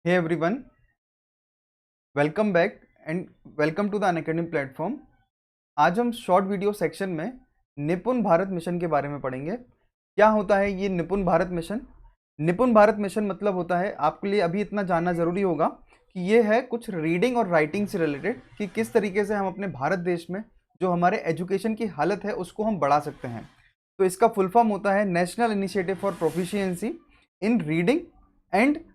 Hey everyone, welcome back and welcome to the Unacademy platform। आज हम short video section में निपुण Bharat mission के बारे में पढ़ेंगे। क्या होता है ये निपुण भारत मिशन? निपुण भारत मिशन मतलब होता है, आपके लिए अभी इतना जानना ज़रूरी होगा कि ये है कुछ रीडिंग और राइटिंग से रिलेटेड, कि किस तरीके से हम अपने भारत देश में जो हमारे एजुकेशन की हालत है उसको हम बढ़ा सकते हैं। तो इसका फुल फॉर्म होता है national initiative for proficiency in reading and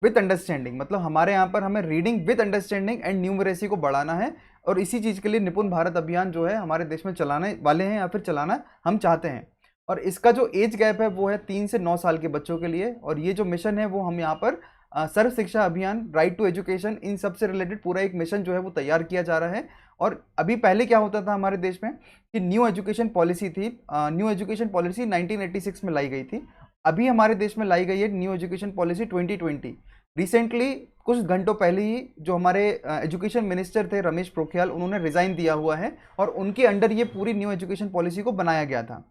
with understanding. मतलब हमारे यहाँ पर हमें reading with understanding and numeracy को बढ़ाना है, और इसी चीज़ के लिए निपुण भारत अभियान जो है हमारे देश में चलाने वाले हैं या फिर चलाना हम चाहते हैं। और इसका जो एज गैप है वो है 3 से 9 साल के बच्चों के लिए। और ये जो मिशन है वो हम यहाँ पर सर्व शिक्षा अभियान, राइट टू एजुकेशन, इन सब से रिलेटेड पूरा एक मिशन जो है वो तैयार किया जा रहा है। और अभी पहले क्या होता था हमारे देश में कि न्यू एजुकेशन पॉलिसी थी। न्यू एजुकेशन पॉलिसी 1986 में लाई गई थी। अभी हमारे देश में लाई गई है न्यू एजुकेशन पॉलिसी 2020। रिसेंटली कुछ घंटों पहले ही जो हमारे एजुकेशन मिनिस्टर थे रमेश पोखरियाल, उन्होंने रिजाइन दिया हुआ है और उनके अंडर ये पूरी न्यू एजुकेशन पॉलिसी को बनाया गया था।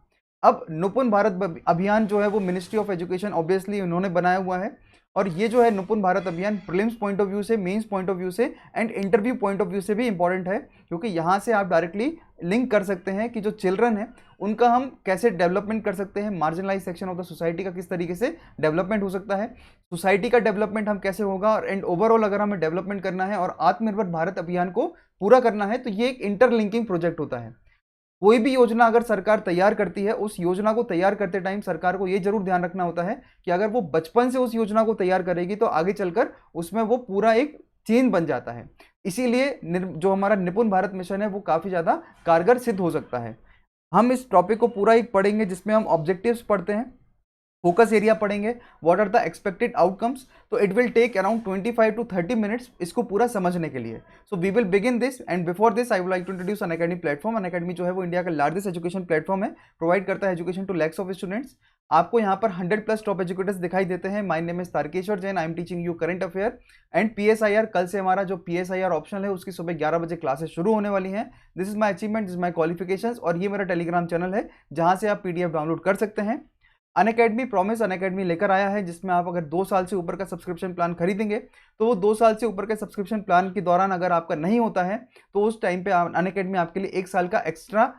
अब निपुण भारत अभियान जो है वो मिनिस्ट्री ऑफ एजुकेशन ऑब्वियसली उन्होंने बनाया हुआ है। और ये जो है निपुण भारत अभियान प्रीलिम्स पॉइंट ऑफ व्यू से, मेंस पॉइंट ऑफ व्यू से and interview point of view से भी इंपॉर्टेंट है, क्योंकि यहाँ से आप डायरेक्टली लिंक कर सकते हैं कि जो चिल्ड्रन है उनका हम कैसे डेवलपमेंट कर सकते हैं, marginalise section of the society का किस तरीके से डेवलपमेंट हो सकता है, सोसाइटी का डेवलपमेंट हम कैसे होगा, और एंड ओवरऑल अगर हमें डेवलपमेंट करना है और आत्मनिर्भर भारत अभियान को पूरा करना है तो ये एक इंटरलिंकिंग प्रोजेक्ट होता है। कोई भी योजना अगर सरकार तैयार करती है, उस योजना को तैयार करते टाइम सरकार को ये जरूर ध्यान रखना होता है कि अगर वो बचपन से उस योजना को तैयार करेगी तो आगे चलकर उसमें वो पूरा एक चेन बन जाता है। इसीलिए जो हमारा निपुण भारत मिशन है वो काफ़ी ज़्यादा कारगर सिद्ध हो सकता है। हम इस टॉपिक को पूरा एक पढ़ेंगे जिसमें हम ऑब्जेक्टिव्स पढ़ते हैं, फोकस एरिया पढ़ेंगे, what are the expected outcomes. तो it will take around 25 to 30 minutes इसको पूरा समझने के लिए। So we will begin this, and before this I would like to introduce Unacademy platform. Unacademy जो है वो इंडिया का लार्जेस्ट एजुकेशन प्लेटफॉर्म है, प्रोवाइड करता है education to lakhs of students. आपको यहाँ पर 100+ टॉप एजुकेटर्स दिखाई देते हैं। My name is Tarkeshwar Jain, I am teaching you current affair and PSIR। कल से हमारा जो PSIR ऑप्शनल है उसकी सुबह 11 बजे क्लासेस शुरू होने वाली हैं। This is my achievement, this is my qualifications, और ये मेरा टेलीग्राम चैनल है जहाँ से आप PDF डाउनलोड कर सकते हैं। अनअकैडमी प्रॉमिस अनअकैडमी लेकर आया है जिसमें आप अगर 2 साल से ऊपर का सब्सक्रिप्शन प्लान खरीदेंगे तो वो 2 साल से ऊपर के सब्सक्रिप्शन प्लान के दौरान अगर आपका नहीं होता है तो उस टाइम पे अनअकैडमी आपके लिए 1 साल का एक्स्ट्रा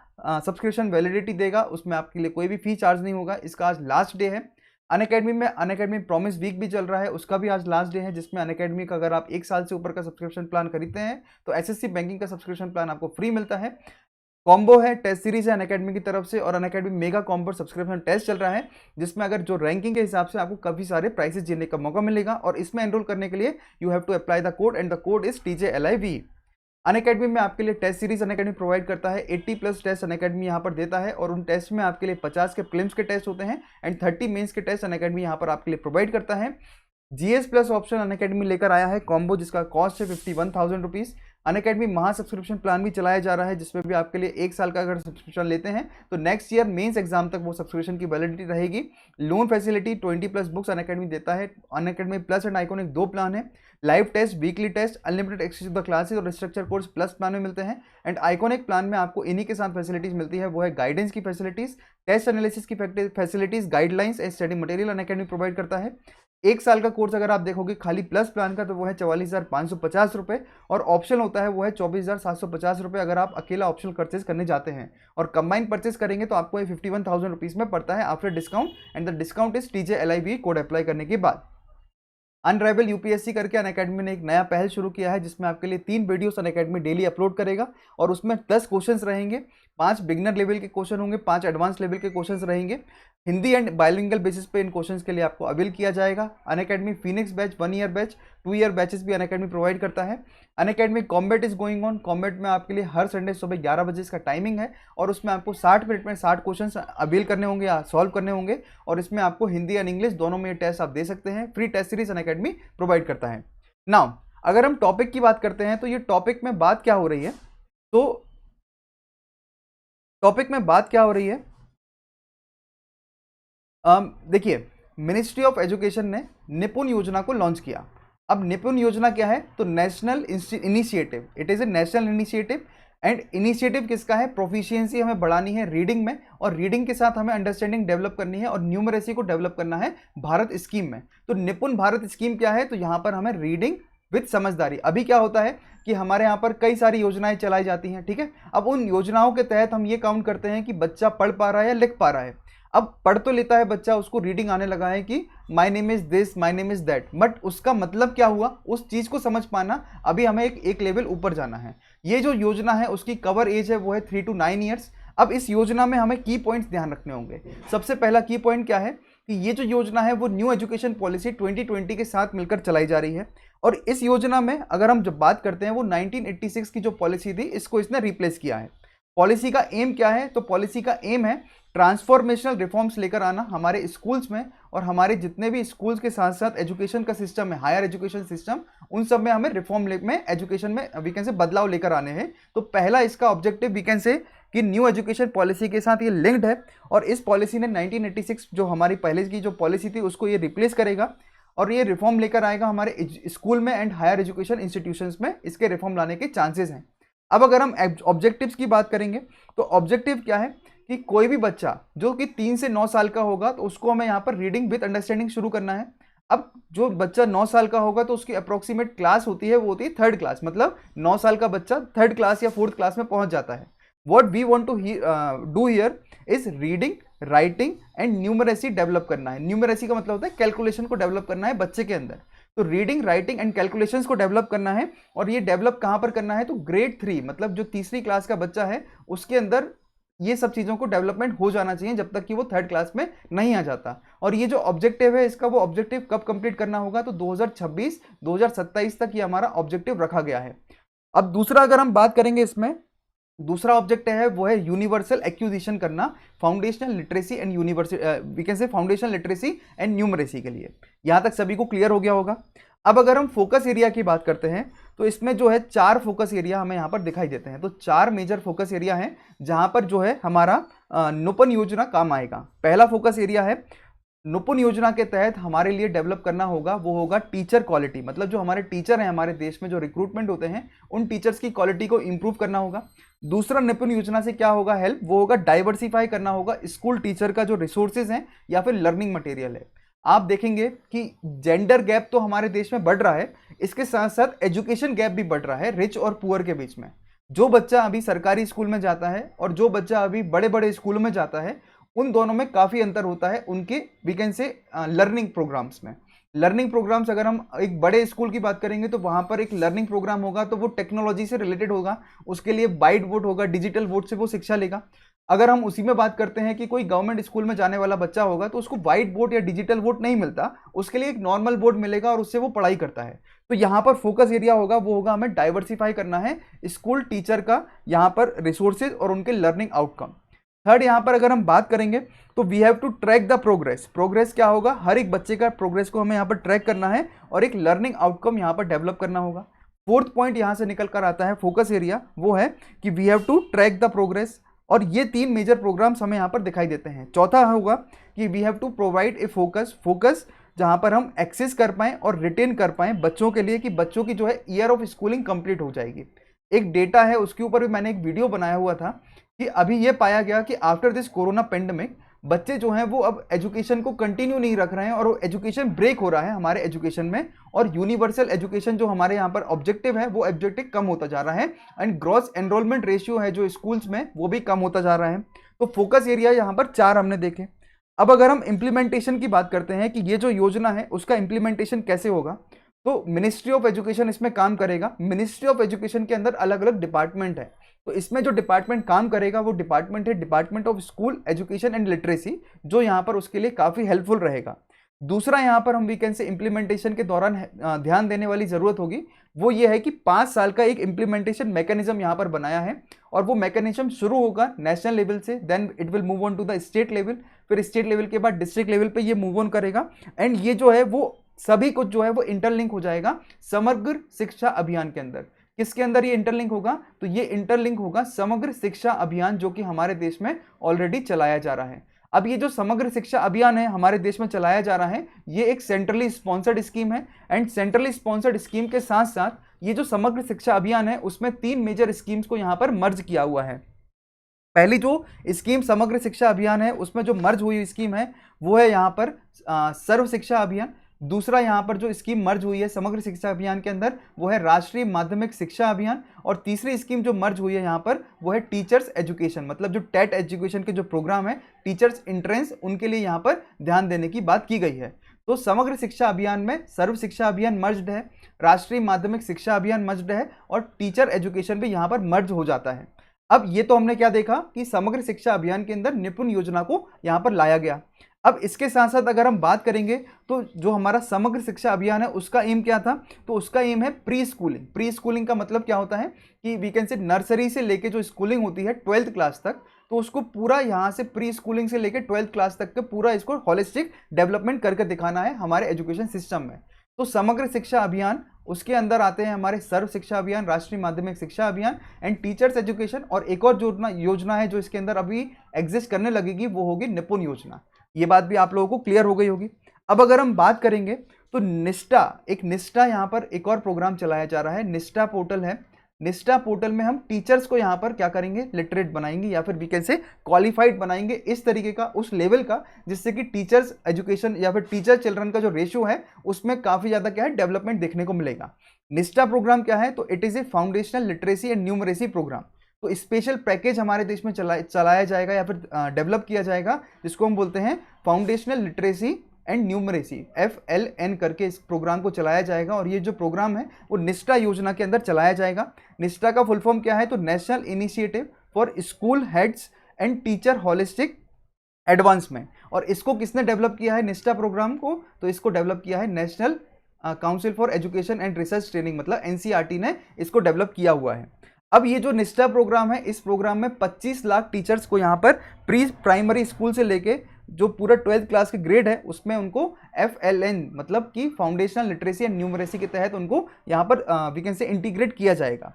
सब्सक्रिप्शन वैलिडिटी देगा। उसमें आपके लिए कोई भी फी चार्ज नहीं होगा। इसका आज लास्ट डे है। अनअकैडमी में अनअकैडमी प्रॉमिस वीक भी चल रहा है, उसका भी आज लास्ट डे है, जिसमें अनअकैडमी का अगर आप 1 साल से ऊपर का सब्सक्रिप्शन प्लान खरीदते हैं तो SSC बैंकिंग का सब्सक्रिप्शन प्लान आपको फ्री मिलता है। कॉम्बो है, टेस्ट सीरीज है अनअकैडमी की तरफ से, और Unacademy mega combo subscription test चल रहा है जिसमें अगर जो रैंकिंग के हिसाब से आपको काफी सारे प्राइसेस जीतने का मौका मिलेगा। और इसमें एनरोल करने के लिए you have to apply the code, and the code is TJLIV। Unacademy में आपके लिए टेस्ट सीरीज अनअकैडमी प्रोवाइड करता है। 80+ टेस्ट अनअकैडमी यहाँ पर देता है, और उन टेस्ट में आपके लिए 50 के प्रीलिम्स के टेस्ट होते हैं एंड 30 मेंस के टेस्ट अनअकैडमी यहाँ पर आपके लिए प्रोवाइड करता है। GS+ ऑप्शन अनअकैडमी लेकर आया है कॉम्बो, जिसका कॉस्ट है 51,000 रुपीज़। अनअकैडमी महा सब्सक्रिप्शन प्लान भी चलाया जा रहा है जिसमें भी आपके लिए 1 साल का अगर सब्सक्रिप्शन लेते हैं तो नेक्स्ट ईयर मेंस एग्जाम तक वो सब्सक्रिप्शन की वैलिडिटी रहेगी। लोन फैसिलिटी 20+ बुक्स अनअकैडमी देता है। Unacademy plus and iconic 2 plan है। Live test, weekly test, unlimited access to the classes और स्ट्रक्चर कोर्स प्लस प्लान में मिलते हैं। एंड आइकॉनिक प्लान में आपको इन्हीं के साथ फैसिलिटीज मिलती है, वो है गाइडेंस की फैसिलिटीज, टेस्ट एनालिसिस की facilities, guidelines and study material Unacademy provide करता है। 1 साल का कोर्स अगर आप देखोगे खाली प्लस प्लान का तो वो है 44,550 रुपये, और ऑप्शन होता है वो है 24,750 रुपये अगर आप अकेला ऑप्शनल परचेज करने जाते हैं। और कंबाइन परचेज करेंगे तो आपको ये 51,000 रुपीज़ में पड़ता है after discount, and the discount is TJLIV code apply करने के बाद। अनराइवल UPSC करके अनअकैडमी ने एक नया पहल शुरू किया है जिसमें आपके लिए 3 वीडियोस अनअकैडमी डेली अपलोड करेगा, और उसमें 10 क्वेश्चंस रहेंगे। 5 बिगिनर लेवल के क्वेश्चन होंगे, 5 एडवांस लेवल के क्वेश्चंस रहेंगे। हिंदी एंड बायलिंगुअल बेसिस पे इन क्वेश्चंस के लिए आपको अवेल किया जाएगा। Unacademy Phoenix batch 1 year batch, 2 year batches भी अनअकैडमी प्रोवाइड करता है। Unacademy combat is going on. Combat में आपके लिए हर संडे सुबह 11 बजे इसका टाइमिंग है, और उसमें आपको 60 मिनट में 60 क्वेश्चन अवेल करने होंगे या सॉल्व करने होंगे, और इसमें आपको हिंदी एंड इंग्लिश दोनों में टेस्ट आप दे सकते हैं। Free test series Unacademy provide करता है। नाउ अगर हम टॉपिक की बात करते हैं तो ये टॉपिक में बात क्या हो रही है, तो टॉपिक में बात क्या हो रही है, देखिए, मिनिस्ट्री ऑफ एजुकेशन ने निपुण योजना को लॉन्च किया। अब निपुण योजना क्या है, तो national initiative, it is a national initiative and initiative किसका है? प्रोफिशिएंसी हमें बढ़ानी है रीडिंग में, और रीडिंग के साथ हमें अंडरस्टैंडिंग डेवलप करनी है और न्यूमरेसी को डेवलप करना है भारत स्कीम में। तो निपुण भारत स्कीम क्या है? तो यहाँ पर हमें रीडिंग विद समझदारी। अभी क्या होता है कि हमारे यहाँ पर कई सारी योजनाएं चलाई जाती हैं, ठीक है। अब उन योजनाओं के तहत हम ये काउंट करते हैं कि बच्चा पढ़ पा रहा है या लिख पा रहा है। अब पढ़ तो लेता है बच्चा, उसको रीडिंग आने लगा है कि my name is this, my name is that, but उसका मतलब क्या हुआ, उस चीज को समझ पाना अभी हमें एक लेवल ऊपर जाना है। ये जो योजना है उसकी कवर एज है वो है 3 to 9 ईयर्स। अब इस योजना में हमें की पॉइंट्स ध्यान रखने होंगे। सबसे पहला की पॉइंट क्या है कि ये जो योजना है वो न्यू एजुकेशन पॉलिसी 2020 के साथ मिलकर चलाई जा रही है। और इस योजना में अगर हम जब बात करते हैं, वो 1986 की जो पॉलिसी थी इसको इसने रिप्लेस किया है। पॉलिसी का एम क्या है? तो पॉलिसी का एम है ट्रांसफॉर्मेशनल रिफॉर्म्स लेकर आना हमारे स्कूल्स में, और हमारे जितने भी स्कूल्स के साथ साथ एजुकेशन का सिस्टम है, हायर एजुकेशन सिस्टम, उन सब में हमें रिफॉर्म में एजुकेशन में वी कैन से बदलाव लेकर आने हैं। तो पहला इसका ऑब्जेक्टिव वी कैन से कि न्यू एजुकेशन पॉलिसी के साथ ये लिंक्ड है, और इस पॉलिसी ने 1986 जो हमारी पहले की जो पॉलिसी थी उसको ये रिप्लेस करेगा, और ये रिफॉर्म लेकर आएगा हमारे स्कूल में एंड हायर एजुकेशन इंस्टीट्यूशंस में इसके रिफॉर्म लाने के चांसेस हैं। अब अगर हम ऑब्जेक्टिव्स की बात करेंगे तो ऑब्जेक्टिव क्या है कि कोई भी बच्चा जो कि 3 से 9 साल का होगा तो उसको हमें यहाँ पर रीडिंग विद अंडरस्टैंडिंग शुरू करना है। अब जो बच्चा 9 साल का होगा तो उसकी अप्रोक्सीमेट क्लास होती है, वो होती है 3rd क्लास, मतलब 9 साल का बच्चा 3rd क्लास या 4th क्लास में पहुंच जाता है। What we want to do here is reading, writing and numeracy develop करना है। न्यूमरेसी का मतलब होता है कैलकुलेशन को डेवलप करना है बच्चे के अंदर। तो रीडिंग, राइटिंग एंड कैलकुलेशंस को डेवलप करना है, और ये डेवलप कहां पर करना है? तो ग्रेड 3 मतलब जो तीसरी क्लास का बच्चा है उसके अंदर ये सब चीज़ों को डेवलपमेंट हो जाना चाहिए जब तक कि वो 3rd क्लास में नहीं आ जाता। और ये जो ऑब्जेक्टिव है इसका, वो ऑब्जेक्टिव कब कंप्लीट करना होगा? तो 2026-2027 तक ये हमारा ऑब्जेक्टिव रखा गया है। अब दूसरा अगर हम बात करेंगे, इसमें दूसरा ऑब्जेक्टिव है वो है यूनिवर्सल एक्विजिशन करना foundational literacy and we can say foundational literacy and numeracy के लिए। यहां तक सभी को क्लियर हो गया होगा। अब अगर हम फोकस एरिया की बात करते हैं तो इसमें जो है 4 फोकस एरिया हमें यहां पर दिखाई देते हैं। तो 4 मेजर फोकस एरिया हैं जहां पर जो है हमारा नुपन योजना काम आएगा। पहला फोकस एरिया है नुपुन योजना के तहत हमारे लिए डेवलप करना होगा, वो होगा टीचर क्वालिटी, मतलब जो हमारे टीचर हैं हमारे देश में जो रिक्रूटमेंट होते हैं उन टीचर्स की क्वालिटी को इंप्रूव करना होगा। दूसरा निपुण योजना से क्या होगा हेल्प, वो होगा डाइवर्सिफाई करना होगा स्कूल टीचर का जो रिसोर्सेज हैं या फिर लर्निंग मटेरियल है। आप देखेंगे कि जेंडर गैप तो हमारे देश में बढ़ रहा है, इसके साथ साथ एजुकेशन गैप भी बढ़ रहा है रिच और पुअर के बीच में। जो बच्चा अभी सरकारी स्कूल में जाता है और जो बच्चा अभी बड़े बड़े स्कूलों में जाता है, उन दोनों में काफ़ी अंतर होता है उनके we can say learning programmes में। लर्निंग प्रोग्राम्स अगर हम एक बड़े स्कूल की बात करेंगे तो वहाँ पर एक लर्निंग प्रोग्राम होगा तो वो टेक्नोलॉजी से रिलेटेड होगा, उसके लिए वाइट बोर्ड होगा, डिजिटल बोर्ड से वो शिक्षा लेगा। अगर हम उसी में बात करते हैं कि कोई गवर्नमेंट स्कूल में जाने वाला बच्चा होगा तो उसको व्हाइट बोर्ड या डिजिटल बोर्ड नहीं मिलता, उसके लिए एक नॉर्मल बोर्ड मिलेगा और उससे वो पढ़ाई करता है। तो यहाँ पर फोकस एरिया होगा वो होगा हमें डाइवर्सिफाई करना है स्कूल टीचर का यहाँ पर रिसोर्सेज और उनके लर्निंग आउटकम। थर्ड, यहाँ पर अगर हम बात करेंगे तो we have to track the progress. Progress क्या होगा, हर एक बच्चे का प्रोग्रेस को हमें यहाँ पर ट्रैक करना है और एक लर्निंग आउटकम यहाँ पर डेवलप करना होगा। फोर्थ पॉइंट यहाँ से निकल कर आता है फोकस एरिया, वो है कि we have to track the progress, और ये 3 मेजर प्रोग्राम्स हमें यहाँ पर दिखाई देते हैं। चौथा होगा कि we have to provide a focus जहाँ पर हम एक्सेस कर पाएँ और रिटेन कर पाएँ बच्चों के लिए, कि बच्चों की जो है ईयर ऑफ स्कूलिंग कंप्लीट हो जाएगी। एक डेटा है उसके ऊपर भी मैंने एक वीडियो बनाया हुआ था कि अभी ये पाया गया कि आफ्टर दिस कोरोना पेंडेमिक बच्चे जो हैं वो अब एजुकेशन को कंटिन्यू नहीं रख रहे हैं और वो एजुकेशन ब्रेक हो रहा है हमारे एजुकेशन में, और यूनिवर्सल एजुकेशन जो हमारे यहाँ पर ऑब्जेक्टिव है वो ऑब्जेक्टिव कम होता जा रहा है, एंड ग्रॉस एनरोलमेंट रेशियो है जो स्कूल्स में वो भी कम होता जा रहा है। तो फोकस एरिया यहाँ पर 4 हमने देखे। अब अगर हम इम्प्लीमेंटेशन की बात करते हैं कि ये जो योजना है उसका इम्प्लीमेंटेशन कैसे होगा, तो मिनिस्ट्री ऑफ एजुकेशन इसमें काम करेगा। मिनिस्ट्री ऑफ एजुकेशन के अंदर अलग अलग डिपार्टमेंट है, तो इसमें जो डिपार्टमेंट काम करेगा वो डिपार्टमेंट है department of school education and literacy, जो यहाँ पर उसके लिए काफ़ी हेल्पफुल रहेगा। दूसरा यहाँ पर हम वीकेंड से इम्प्लीमेंटेशन के दौरान ध्यान देने वाली ज़रूरत होगी, वो ये है कि 5 साल का एक इम्प्लीमेंटेशन मैकेनिज्म यहाँ पर बनाया है, और वो मैकेनिज्म शुरू होगा नेशनल लेवल से, then it will move on to the state level, फिर स्टेट लेवल के बाद डिस्ट्रिक्ट लेवल पे ये मूव ऑन करेगा, एंड ये जो है वो सभी कुछ जो है वो इंटरलिंक हो जाएगा समग्र शिक्षा अभियान के अंदर। किसके अंदर ये इंटरलिंक होगा, तो ये इंटरलिंक होगा समग्र शिक्षा अभियान जो कि हमारे देश में ऑलरेडी चलाया जा रहा है। अब ये जो समग्र शिक्षा अभियान है हमारे देश में चलाया जा रहा है, ये एक सेंट्रली स्पॉन्सर्ड स्कीम है। एंड सेंट्रली स्पॉन्सर्ड स्कीम के साथ साथ ये जो समग्र शिक्षा अभियान है उसमें 3 मेजर स्कीम्स को यहाँ पर मर्ज किया हुआ है। पहली जो स्कीम समग्र शिक्षा अभियान है उसमें जो मर्ज हुई स्कीम है वो है यहाँ पर सर्व शिक्षा अभियान। दूसरा यहाँ पर जो स्कीम मर्ज हुई है समग्र शिक्षा अभियान के अंदर वो है राष्ट्रीय माध्यमिक शिक्षा अभियान। और तीसरी स्कीम जो मर्ज हुई है यहाँ पर वो है टीचर्स एजुकेशन, मतलब जो टेट एजुकेशन के जो प्रोग्राम है टीचर्स एंट्रेंस, उनके लिए यहाँ पर ध्यान देने की बात की गई है। तो समग्र शिक्षा अभियान में सर्व शिक्षा अभियान मर्ज्ड है, राष्ट्रीय माध्यमिक शिक्षा अभियान मर्ज्ड है और टीचर एजुकेशन भी यहाँ पर मर्ज हो जाता है। अब ये तो हमने क्या देखा कि समग्र शिक्षा अभियान के अंदर निपुण योजना को यहाँ पर लाया गया। अब इसके साथ साथ अगर हम बात करेंगे तो जो हमारा समग्र शिक्षा अभियान है उसका एम क्या था, तो उसका एम है प्री स्कूलिंग। प्री स्कूलिंग का मतलब क्या होता है कि वी कैन से नर्सरी से लेके जो स्कूलिंग होती है 12th क्लास तक, तो उसको पूरा यहाँ से प्री स्कूलिंग से लेके 12th क्लास तक के पूरा इसको होलिस्टिक डेवलपमेंट करके दिखाना है हमारे एजुकेशन सिस्टम में। तो समग्र शिक्षा अभियान, उसके अंदर आते हैं हमारे सर्व शिक्षा अभियान, राष्ट्रीय माध्यमिक शिक्षा अभियान एंड टीचर्स एजुकेशन। और एक और योजना है जो इसके अंदर अभी एग्जिस्ट करने लगेगी, वो होगी निपुण योजना। ये बात भी आप लोगों को क्लियर हो गई होगी। अब अगर हम बात करेंगे तो निष्ठा यहाँ पर एक और प्रोग्राम चलाया जा रहा है, निष्ठा पोर्टल है। निष्ठा पोर्टल में हम टीचर्स को यहाँ पर क्या करेंगे, लिटरेट बनाएंगे या फिर वी कैन से क्वालिफाइड बनाएंगे, इस तरीके का, उस लेवल का, जिससे कि टीचर्स एजुकेशन या फिर टीचर चिल्ड्रन का जो रेशियो है उसमें काफ़ी ज़्यादा क्या है डेवलपमेंट देखने को मिलेगा। निष्ठा प्रोग्राम क्या है, तो it is a foundational literacy and numeracy programme. तो स्पेशल पैकेज हमारे देश में चलाया जाएगा या फिर डेवलप किया जाएगा, जिसको हम बोलते हैं foundational literacy and numeracy, FLN करके इस प्रोग्राम को चलाया जाएगा। और ये जो प्रोग्राम है वो निष्ठा योजना के अंदर चलाया जाएगा। निष्ठा का फुल फॉर्म क्या है, तो national initiative for school heads and teacher holistic advancement. और इसको किसने डेवलप किया है निष्ठा प्रोग्राम को, तो इसको डेवलप किया है national council for education and research training, मतलब NCERT ने इसको डेवलप किया हुआ है। अब ये जो निष्ठा प्रोग्राम है, इस प्रोग्राम में 25 लाख टीचर्स को यहाँ पर प्री प्राइमरी स्कूल से लेके जो पूरा 12th क्लास के ग्रेड है उसमें उनको FLN मतलब कि फाउंडेशनल लिटरेसी एंड न्यूमरेसी के तहत उनको यहाँ पर वी कैन से इंटीग्रेट किया जाएगा।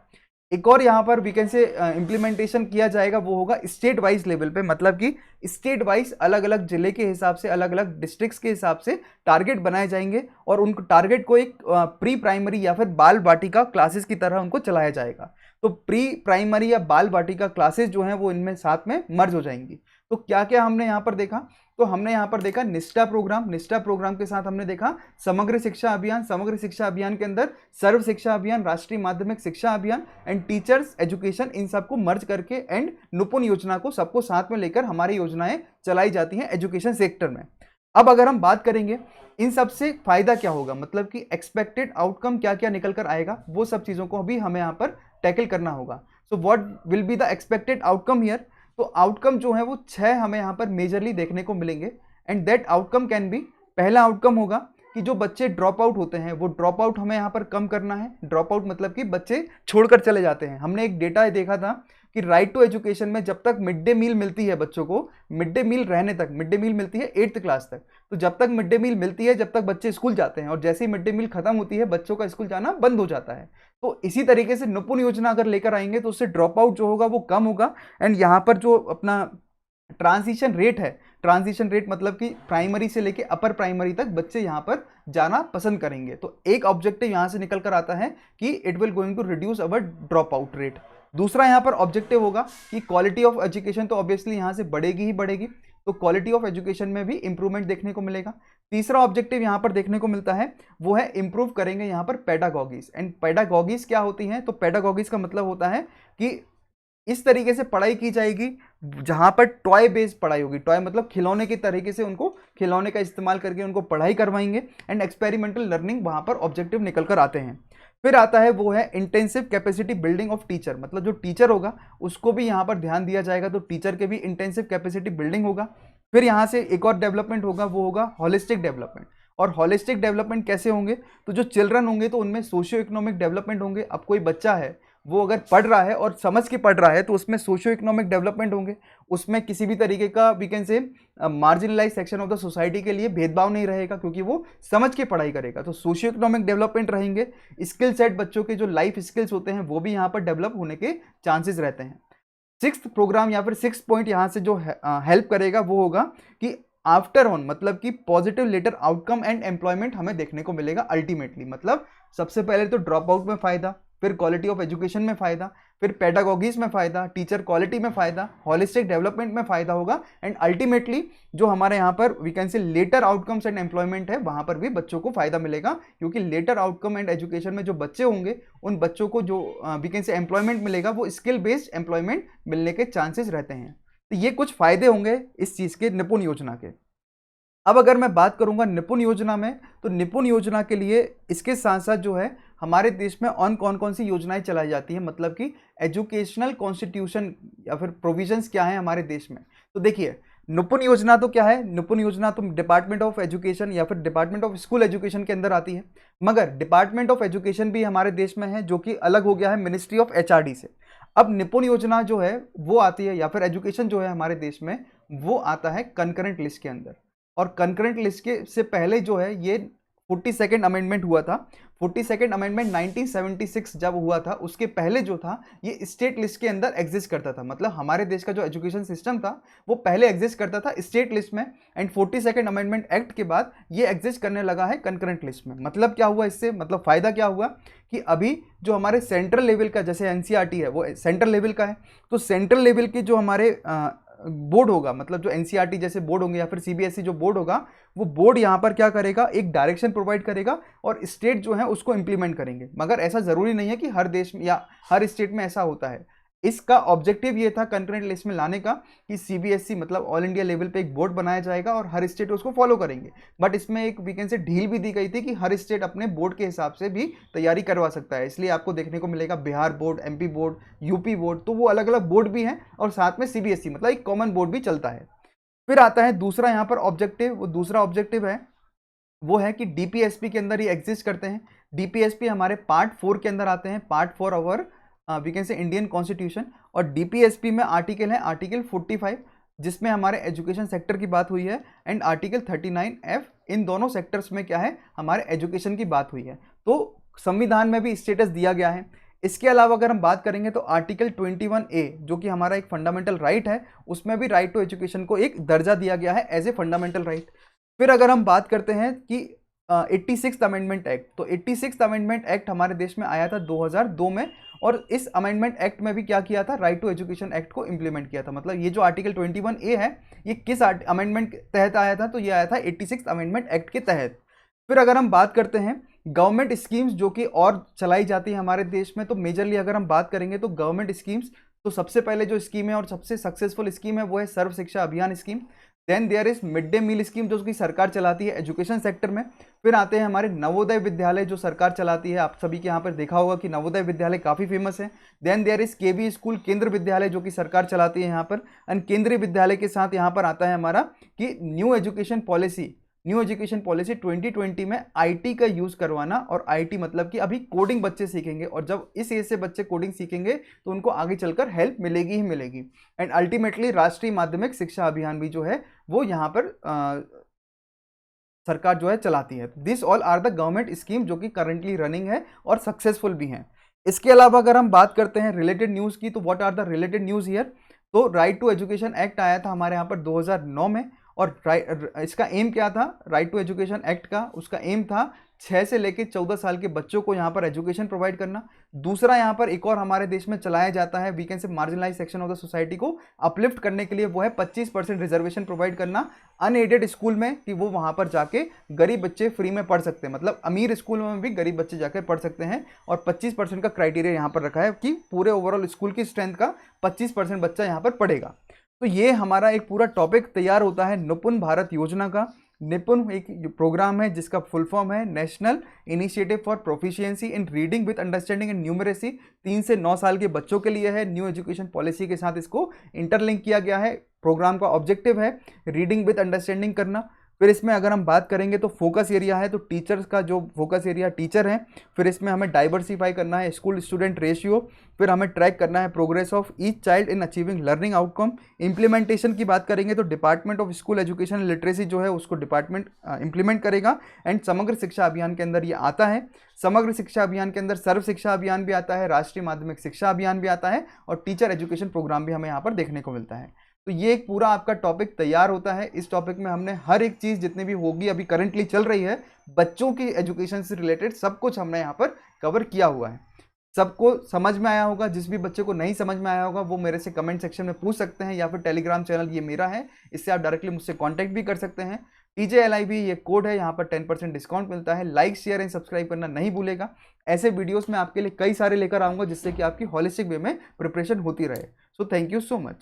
एक और यहाँ पर वी कैन से इम्प्लीमेंटेशन किया जाएगा, वो होगा स्टेट वाइज लेवल पे, मतलब कि स्टेट वाइज अलग अलग जिले के हिसाब से, अलग अलग डिस्ट्रिक्ट्स के हिसाब से टारगेट बनाए जाएंगे और उनको टारगेट को एक प्री प्राइमरी या फिर बाल बाटिका क्लासेस की तरह उनको चलाया जाएगा। तो प्री प्राइमरी या बाल बाटिका क्लासेस जो हैं वो इनमें साथ में मर्ज हो जाएंगी। तो क्या क्या हमने यहाँ पर देखा, तो हमने यहाँ पर देखा निष्ठा प्रोग्राम, निष्ठा प्रोग्राम के साथ हमने देखा समग्र शिक्षा अभियान, समग्र शिक्षा अभियान के अंदर सर्व शिक्षा अभियान, राष्ट्रीय माध्यमिक शिक्षा अभियान एंड टीचर्स एजुकेशन, इन सबको मर्ज करके एंड निपुण योजना को सबको साथ में लेकर हमारी योजनाएं चलाई जाती हैं एजुकेशन सेक्टर में। अब अगर हम बात करेंगे इन सब से फायदा क्या होगा, मतलब कि एक्सपेक्टेड आउटकम क्या क्या निकल कर आएगा, वो सब चीज़ों को भी हमें यहाँ पर टैकल करना होगा। So what will be the expected outcome here, तो आउटकम जो है वो 6 हमें यहाँ पर मेजरली देखने को मिलेंगे। And that outcome can be, पहला आउटकम होगा कि जो बच्चे ड्रॉप आउट होते हैं वो ड्रॉप आउट हमें यहाँ पर कम करना है। ड्रॉप आउट मतलब कि बच्चे छोड़कर चले जाते हैं। हमने एक डेटा देखा था कि राइट टू एजुकेशन में जब तक मिड डे मील मिलती है बच्चों को, मिड डे मील रहने तक, मिड डे मील मिलती है 8th क्लास तक, तो जब तक मिड डे मील मिलती है जब तक बच्चे स्कूल जाते हैं, और जैसे ही मिड डे मील खत्म होती है बच्चों का स्कूल जाना बंद हो जाता है। तो इसी तरीके से निपुण योजना अगर लेकर आएंगे तो उससे ड्रॉप आउट जो होगा वो कम होगा। एंड यहाँ पर जो अपना ट्रांजिशन रेट है, ट्रांजिशन रेट मतलब कि प्राइमरी से लेके अपर प्राइमरी तक बच्चे यहाँ पर जाना पसंद करेंगे। तो एक ऑब्जेक्टिव यहाँ से निकल कर आता है कि it will going to reduce our drop out rate. दूसरा यहाँ पर ऑब्जेक्टिव होगा कि क्वालिटी ऑफ एजुकेशन तो ऑब्वियसली यहाँ से बढ़ेगी ही बढ़ेगी, तो क्वालिटी ऑफ एजुकेशन में भी इंप्रूवमेंट देखने को मिलेगा। तीसरा ऑब्जेक्टिव यहाँ पर देखने को मिलता है वो है इंप्रूव करेंगे यहाँ पर पेडागॉगीज। एंड पेडागॉगीज क्या होती हैं, तो पेडागॉगीज का मतलब होता है कि इस तरीके से पढ़ाई की जाएगी जहाँ पर टॉय बेस्ड पढ़ाई होगी। टॉय मतलब खिलौने के तरीके से, उनको खिलौने का इस्तेमाल करके उनको पढ़ाई करवाएंगे। एंड एक्सपेरिमेंटल लर्निंग वहाँ पर ऑब्जेक्टिव निकल कर आते हैं। फिर आता है वो है intensive capacity building of teacher, मतलब जो टीचर होगा उसको भी यहाँ पर ध्यान दिया जाएगा, तो टीचर के भी इंटेंसिव कैपेसिटी बिल्डिंग होगा। फिर यहाँ से एक और डेवलपमेंट होगा, वो होगा होलिस्टिक डेवलपमेंट। और होलिस्टिक डेवलपमेंट कैसे होंगे, तो जो चिल्ड्रन होंगे तो उनमें सोशियो इकोनॉमिक डेवलपमेंट होंगे। अब कोई बच्चा है वो अगर पढ़ रहा है और समझ के पढ़ रहा है तो उसमें सोशियो इकोनॉमिक डेवलपमेंट होंगे, उसमें किसी भी तरीके का we can say marginalise section of the society के लिए भेदभाव नहीं रहेगा क्योंकि वो समझ के पढ़ाई करेगा। तो सोशियो इकोनॉमिक डेवलपमेंट रहेंगे। स्किल सेट बच्चों के जो लाइफ स्किल्स होते हैं वो भी यहाँ पर डेवलप होने के चांसेस रहते हैं। सिक्स्थ प्रोग्राम या फिर सिक्स पॉइंट यहाँ से जो हेल्प करेगा वो होगा कि आफ्टर ऑन मतलब कि positive later outcome and employment हमें देखने को मिलेगा अल्टीमेटली। मतलब सबसे पहले तो ड्रॉप आउट में फायदा, फिर क्वालिटी ऑफ एजुकेशन में फायदा, फिर पेडागोगीज में फायदा, टीचर क्वालिटी में फायदा, होलिस्टिक डेवलपमेंट में फायदा होगा, एंड अल्टीमेटली जो हमारे यहाँ पर we can say later outcomes and employment है वहां पर भी बच्चों को फायदा मिलेगा, क्योंकि लेटर आउटकम एंड एजुकेशन में जो बच्चे होंगे उन बच्चों को जो वी कैन से एम्प्लॉयमेंट मिलेगा वो स्किल बेस्ड एम्प्लॉयमेंट मिलने के चांसेस रहते हैं। तो ये कुछ फायदे होंगे इस चीज के, निपुण योजना के। अब अगर मैं बात करूंगा निपुण योजना में, तो निपुण योजना के लिए इसके साथ साथ जो है हमारे देश में कौन कौन सी योजनाएं चलाई जाती हैं, मतलब कि एजुकेशनल कॉन्स्टिट्यूशन या फिर प्रोविजंस क्या है हमारे देश में। तो देखिए निपुण योजना तो क्या है, निपुण योजना तो डिपार्टमेंट ऑफ एजुकेशन या फिर डिपार्टमेंट ऑफ स्कूल एजुकेशन के अंदर आती है, मगर डिपार्टमेंट ऑफ एजुकेशन भी हमारे देश में है जो कि अलग हो गया है मिनिस्ट्री ऑफ एचआरडी से। अब निपुण योजना जो है वो आती है, या फिर एजुकेशन जो है हमारे देश में वो आता है कंकरेंट लिस्ट के अंदर। और कंकरेंट लिस्ट के से पहले जो है ये 42nd अमेंडमेंट हुआ था। 42nd अमेंडमेंट 1976 जब हुआ था, उसके पहले जो था ये स्टेट लिस्ट के अंदर एग्जिस्ट करता था। मतलब हमारे देश का जो एजुकेशन सिस्टम था वो पहले एग्जिस्ट करता था स्टेट लिस्ट में, एंड 42nd अमेंडमेंट एक्ट के बाद ये एग्जिस्ट करने लगा है कंकरेंट लिस्ट में। मतलब क्या हुआ इससे, मतलब फायदा क्या हुआ कि अभी जो हमारे सेंट्रल लेवल का, जैसे एनसीईआरटी है वो सेंट्रल लेवल का है, तो सेंट्रल लेवल के जो हमारे बोर्ड होगा, मतलब जो एनसीईआरटी जैसे बोर्ड होंगे या फिर सीबीएसई जो बोर्ड होगा, वो बोर्ड यहाँ पर क्या करेगा, एक डायरेक्शन प्रोवाइड करेगा और स्टेट जो है उसको इंप्लीमेंट करेंगे। मगर ऐसा जरूरी नहीं है कि हर देश में या हर स्टेट में ऐसा होता है। इसका ऑब्जेक्टिव ये था कंकरेंट लिस्ट में लाने का कि सीबीएसई मतलब ऑल इंडिया लेवल पे एक बोर्ड बनाया जाएगा और हर स्टेट उसको फॉलो करेंगे। बट इसमें एक वीकेंड से ढील भी दी गई थी कि हर स्टेट अपने बोर्ड के हिसाब से भी तैयारी करवा सकता है। इसलिए आपको देखने को मिलेगा Bihar board, MP board, UP board, तो वो अलग अलग बोर्ड भी हैं और साथ में सीबीएसई मतलब एक कॉमन बोर्ड भी चलता है। फिर आता है दूसरा यहाँ पर ऑब्जेक्टिव, वो दूसरा ऑब्जेक्टिव है वो है कि डीपीएसपी के अंदर ये एग्जिस्ट करते हैं। डीपीएसपी हमारे पार्ट 4 के अंदर आते हैं, part 4 our we can say Indian constitution. और डीपीएसपी में आर्टिकल है आर्टिकल 45 जिसमें हमारे एजुकेशन सेक्टर की बात हुई है, एंड आर्टिकल 39F, इन दोनों सेक्टर्स में क्या है हमारे एजुकेशन की बात हुई है। तो संविधान में भी स्टेटस दिया गया है। इसके अलावा अगर हम बात करेंगे तो आर्टिकल 21A जो कि हमारा एक फंडामेंटल राइट है, उसमें भी राइट टू एजुकेशन को एक दर्जा दिया गया है एज ए फंडामेंटल राइट। फिर अगर हम बात करते हैं कि 86th अमेंडमेंट एक्ट, तो 86th अमेंडमेंट एक्ट हमारे देश में आया था 2002 में, और इस अमेंडमेंट एक्ट में भी क्या किया था, राइट टू एजुकेशन एक्ट को इंप्लीमेंट किया था। मतलब ये जो आर्टिकल 21A है ये किस अमेंडमेंट के तहत आया था, तो ये आया था 86th अमेंडमेंट एक्ट के तहत। फिर अगर हम बात करते हैं गवर्नमेंट स्कीम्स जो कि और चलाई जाती है हमारे देश में, तो मेजरली अगर हम बात करेंगे तो गवर्नमेंट स्कीम्स, तो सबसे पहले जो स्कीम है और सबसे सक्सेसफुल स्कीम है वो है Sarva Shiksha Abhiyan scheme. Then there is mid day meal scheme जो कि सरकार चलाती है एजुकेशन सेक्टर में। फिर आते हैं हमारे नवोदय विद्यालय जो सरकार चलाती है, आप सभी के यहाँ पर देखा होगा कि नवोदय विद्यालय काफ़ी फेमस है। Then there is KV school Kendra Vidyalaya जो कि सरकार चलाती है यहाँ पर। एंड केंद्रीय विद्यालय के साथ यहाँ पर आता है हमारा कि न्यू एजुकेशन पॉलिसी 2020 में आईटी का यूज करवाना। और आईटी मतलब कि अभी कोडिंग बच्चे सीखेंगे, और जब इस एज से बच्चे कोडिंग सीखेंगे तो उनको आगे चलकर हेल्प मिलेगी ही मिलेगी। एंड अल्टीमेटली राष्ट्रीय माध्यमिक शिक्षा अभियान भी जो है वो यहाँ पर सरकार जो है चलाती है। This all are the government scheme जो कि करंटली रनिंग है और सक्सेसफुल भी हैं। इसके अलावा अगर हम बात करते हैं रिलेटेड न्यूज़ की, तो what are the related news here. तो राइट टू एजुकेशन एक्ट आया था हमारे यहाँ पर 2009 में, और इसका एम क्या था, राइट टू एजुकेशन एक्ट का उसका एम था 6 से लेकर 14 साल के बच्चों को यहाँ पर एजुकेशन प्रोवाइड करना। दूसरा यहाँ पर एक और हमारे देश में चलाया जाता है we can say marginalise section of the society को अपलिफ्ट करने के लिए, वो है 25% रिजर्वेशन प्रोवाइड करना अनएडेड स्कूल में, कि वो वहाँ पर जाके गरीब बच्चे फ्री में पढ़ सकते हैं। मतलब अमीर स्कूल में भी गरीब बच्चे जाकर पढ़ सकते हैं, और 25% का क्राइटेरिया यहाँ पर रखा है कि पूरे ओवरऑल स्कूल की स्ट्रेंथ का 25% बच्चा यहाँ पर पढ़ेगा। तो ये हमारा एक पूरा टॉपिक तैयार होता है निपुण भारत योजना का। निपुण एक प्रोग्राम है जिसका फुल फॉर्म है national initiative for proficiency in reading with understanding and numeracy. 3 से 9 साल के बच्चों के लिए है। न्यू एजुकेशन पॉलिसी के साथ इसको इंटरलिंक किया गया है। प्रोग्राम का ऑब्जेक्टिव है रीडिंग विद अंडरस्टैंडिंग करना, फिर इसमें अगर हम बात करेंगे तो फोकस एरिया है, तो टीचर्स का जो फोकस एरिया टीचर है। फिर इसमें हमें डाइवर्सिफाई करना है स्कूल स्टूडेंट रेशियो। फिर हमें ट्रैक करना है progress of each child in achieving learning outcome. Implementation की बात करेंगे तो department of school education literacy जो है उसको डिपार्टमेंट इंप्लीमेंट करेगा। एंड समग्र शिक्षा अभियान के अंदर ये आता है। समग्र शिक्षा अभियान के अंदर सर्व शिक्षा अभियान भी आता है, राष्ट्रीय माध्यमिक शिक्षा अभियान भी आता है, और टीचर एजुकेशन प्रोग्राम भी हमें यहाँ पर देखने को मिलता है। तो ये एक पूरा आपका टॉपिक तैयार होता है। इस टॉपिक में हमने हर एक चीज़ जितनी भी होगी अभी करंटली चल रही है बच्चों की एजुकेशन से रिलेटेड सब कुछ हमने यहाँ पर कवर किया हुआ है। सबको समझ में आया होगा। जिस भी बच्चे को नहीं समझ में आया होगा वो मेरे से कमेंट सेक्शन में पूछ सकते हैं, या फिर टेलीग्राम चैनल ये मेरा है, इससे आप डायरेक्टली मुझसे कॉन्टैक्ट भी कर सकते हैं। TJLIB ये कोड है, यहाँ पर 10% डिस्काउंट मिलता है। लाइक शेयर एंड सब्सक्राइब करना नहीं भूलेगा। ऐसे वीडियोस मैं आपके लिए कई सारे लेकर आऊँगा जिससे कि आपकी होलिस्टिक वे में प्रिपरेशन होती रहे। So thank you so much.